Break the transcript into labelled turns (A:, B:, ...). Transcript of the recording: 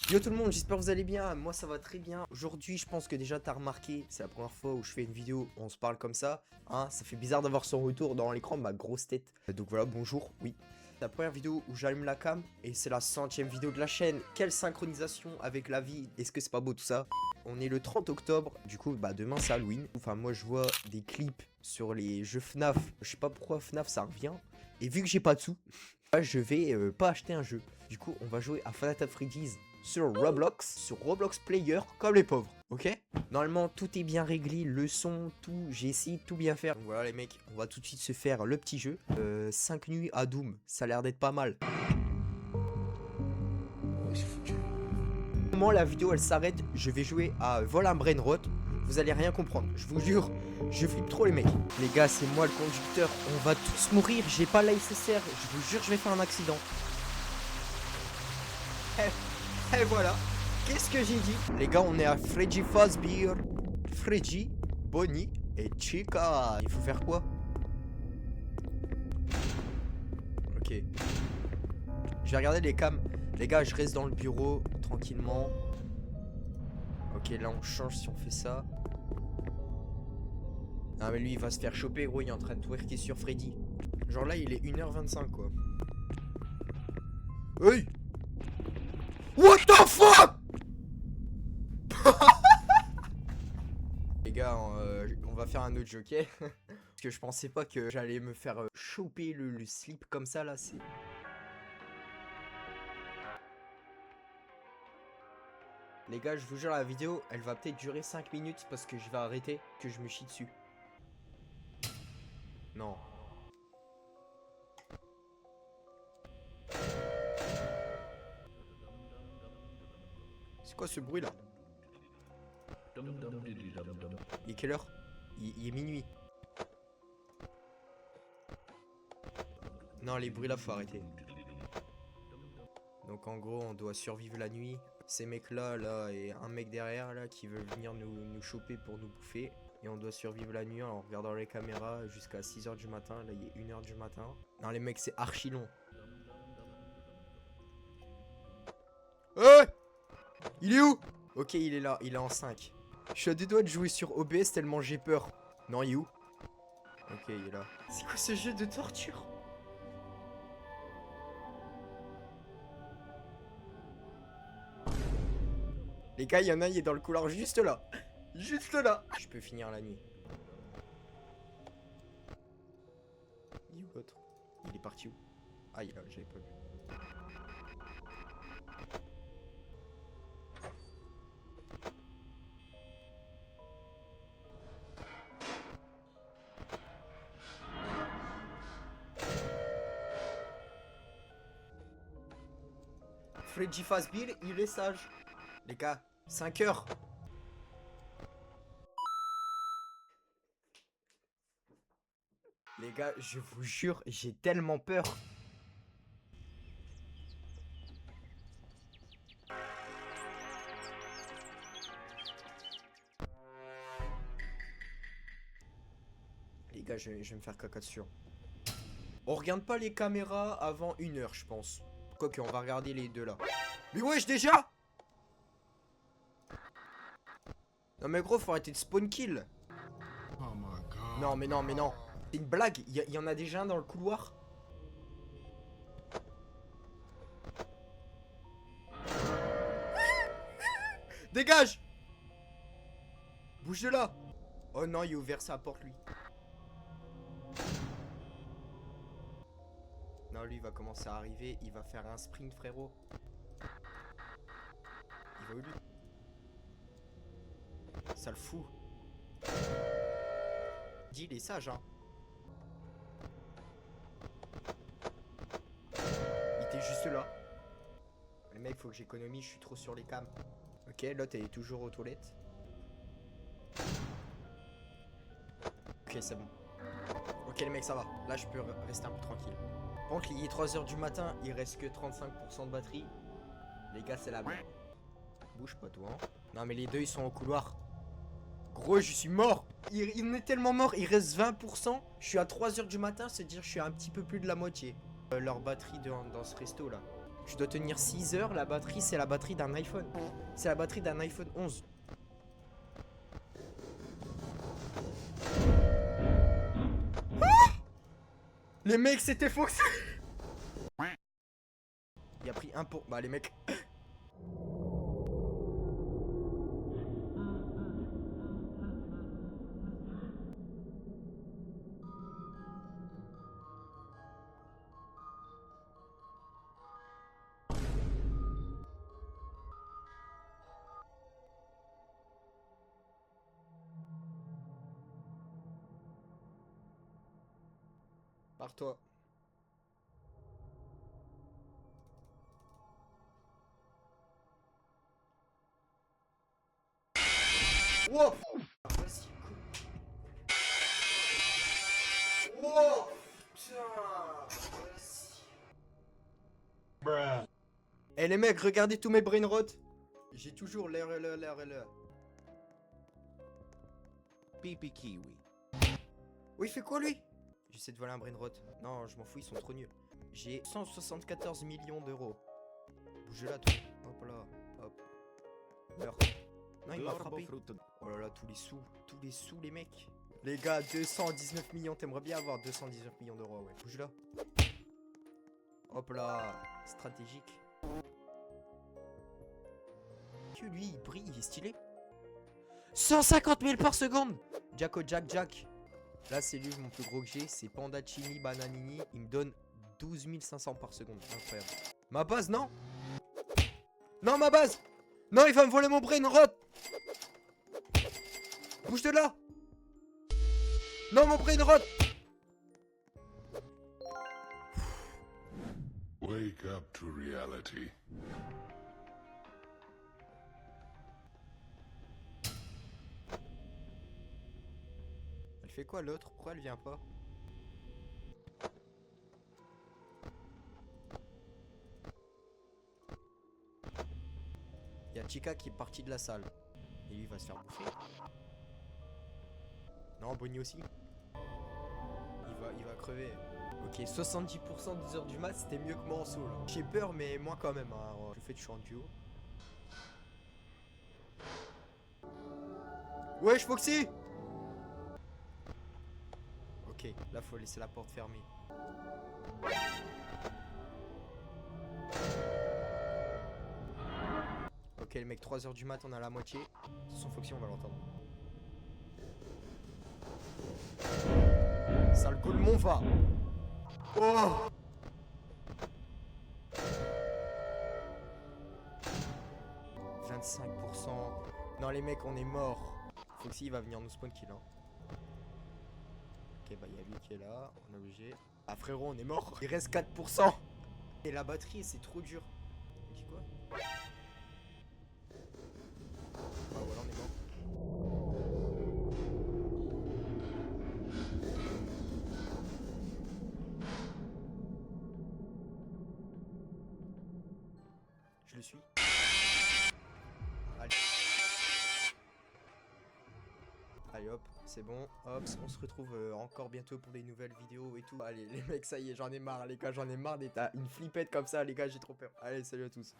A: Yo tout le monde, j'espère que vous allez bien, moi ça va très bien. Aujourd'hui je pense que déjà t'as remarqué, c'est la première fois où je fais une vidéo où on se parle comme ça. Hein, ça fait bizarre d'avoir son retour dans l'écran, ma grosse tête. Donc voilà, bonjour, oui. C'est la première vidéo où j'allume la cam et c'est la 100e vidéo de la chaîne. Quelle synchronisation avec la vie, est-ce que c'est pas beau tout ça? On est le 30 octobre, du coup bah demain c'est Halloween. Enfin moi je vois des clips sur les jeux FNAF, je sais pas pourquoi FNAF ça revient. Et vu que j'ai pas de sous, je vais pas acheter un jeu. Du coup on va jouer à Five Nights at Freddy's sur Roblox Player, comme les pauvres, ok? Normalement, tout est bien réglé, le son, tout, j'ai essayé de tout bien faire. Donc voilà les mecs, on va tout de suite se faire le petit jeu. 5 nuits à Doom, ça a l'air d'être pas mal. Au moment où la vidéo elle s'arrête, je vais jouer à Vol un Brainrot. Vous allez rien comprendre, je vous jure, je flippe trop les mecs. Les gars, c'est moi le conducteur, on va tous mourir, j'ai pas la SSR, je vous jure je vais faire un accident. Et voilà, qu'est-ce que j'ai dit? Les gars, on est à Freddy Fazbear, Freddy, Bonnie et Chica. Il faut faire quoi? Ok. Je vais regarder les cams. Les gars, je reste dans le bureau, tranquillement. Ok, là on change si on fait ça. Ah mais lui il va se faire choper gros, il est en train de twerker sur Freddy. Genre là il est 1h25 quoi. Hey! What the fuck? Les gars, on va faire un autre jeu, ok? Parce que je pensais pas que j'allais me faire choper le slip comme ça là, c'est... Les gars, je vous jure, la vidéo, elle va peut-être durer 5 minutes parce que je vais arrêter, que je me chie dessus. Non. C'est quoi ce bruit là? Il est quelle heure? Il est minuit. Non, les bruits là, faut arrêter. Donc en gros, on doit survivre la nuit. Ces mecs là, et un mec derrière là qui veut venir nous choper pour nous bouffer. Et on doit survivre la nuit en regardant les caméras jusqu'à 6h du matin. Là, il est 1h du matin. Non, les mecs, c'est archi long. Il est où? Ok, il est là, il est en 5. Je suis à 2 doigts de jouer sur OBS tellement j'ai peur. Non, il est où? Ok, il est là. C'est quoi ce jeu de torture? Les gars, il y en a, il est dans le couloir juste là. Juste là. Je peux finir la nuit. Il est où l'autre? Il est parti où? Ah, il est là, j'avais pas vu. Freddy Fazbear, il est sage. Les gars, 5 heures. Les gars, je vous jure, j'ai tellement peur. Les gars, je vais me faire caca dessus. On regarde pas les caméras avant 1h, je pense. Quoique, on va regarder les deux là. Mais wesh, déjà! Non mais gros, faut arrêter de spawn kill.
B: Oh my god.
A: Non mais non mais non. C'est une blague, il y en a déjà un dans le couloir. Dégage! Bouge de là! Oh non, il a ouvert sa porte lui. Non, lui il va commencer à arriver, il va faire un sprint frérot. Il va où lui? Ça le fout. Dis, il est sage hein. Il était juste là. Le mec, faut que j'économise, je suis trop sur les cams. Ok, l'autre elle est toujours aux toilettes. Ok, c'est bon. Ok les mecs, ça va. Là, je peux rester un peu tranquille. Par contre, il est 3h du matin, il reste que 35% de batterie. Les gars, c'est la merde. Bouge pas toi hein. Non mais les deux ils sont au couloir. Gros, je suis mort. Il est tellement mort, il reste 20%. Je suis à 3h du matin, c'est-à-dire je suis à un petit peu plus de la moitié. Leur batterie dans ce resto là. Je dois tenir 6 heures, la batterie c'est la batterie d'un iPhone. C'est la batterie d'un iPhone 11. Ah, les mecs c'était Fox. Il a pris un pour... Bah les mecs... Pars-toi. Wow. Vas-y, wow. Putain. Vas-y. Eh les mecs, regardez tous mes brainrots. J'ai toujours l'air.
B: Pipi kiwi.
A: Oui, il fait quoi lui? J'essaie de voler un brainrot. Non, je m'en fous, ils sont trop nuls. J'ai 174 millions d'euros. Bougez là, toi. Hop là, hop. Meurs. Non, il m'a frappé. Oh là là, tous les sous, les mecs. Les gars, 219 millions, t'aimerais bien avoir 219 millions d'euros, ouais. Bouge là. Hop là, stratégique. Que lui, il brille, il est stylé. 150 000 par seconde. Jacko Jack. Là, c'est lui mon plus gros que j'ai. C'est Panda Chini Bananini. Il me donne 12 500 par seconde. Incroyable. Ma base, non? Non, ma base. Non, il va me voler mon brainrot. Bouge de là. Non, mon brainrot.
B: Wake up to reality.
A: Elle fait quoi l'autre? Pourquoi elle vient pas? Il y a Chica qui est partie de la salle. Et lui il va se faire bouffer. Non, Bonnie aussi. Il va crever. Ok, 70% des heures du mat, c'était mieux que moi en solo. J'ai peur, mais moi quand même. Hein. Je fais du chant en duo. Wesh, Foxy! Ok, là faut laisser la porte fermée. Ok, les mecs, 3 heures du mat, on a la moitié. Son Foxy, on va l'entendre. Sale golemon va. Oh! « 25%. Non, les mecs, on est mort. Foxy, il va venir nous spawn kill. Hein. Ok, bah, il y a lui qui est là. On est obligé. Ah, frérot, on est mort. Il reste 4%. Et la batterie, c'est trop dur. On dit quoi? Bah, voilà, on est mort. Je le suis. Allez. Allez hop, c'est bon. Hop, on se retrouve encore bientôt pour des nouvelles vidéos et tout. Allez les mecs, ça y est, j'en ai marre les gars, j'en ai marre d'être à une flippette comme ça les gars, j'ai trop peur. Allez, salut à tous.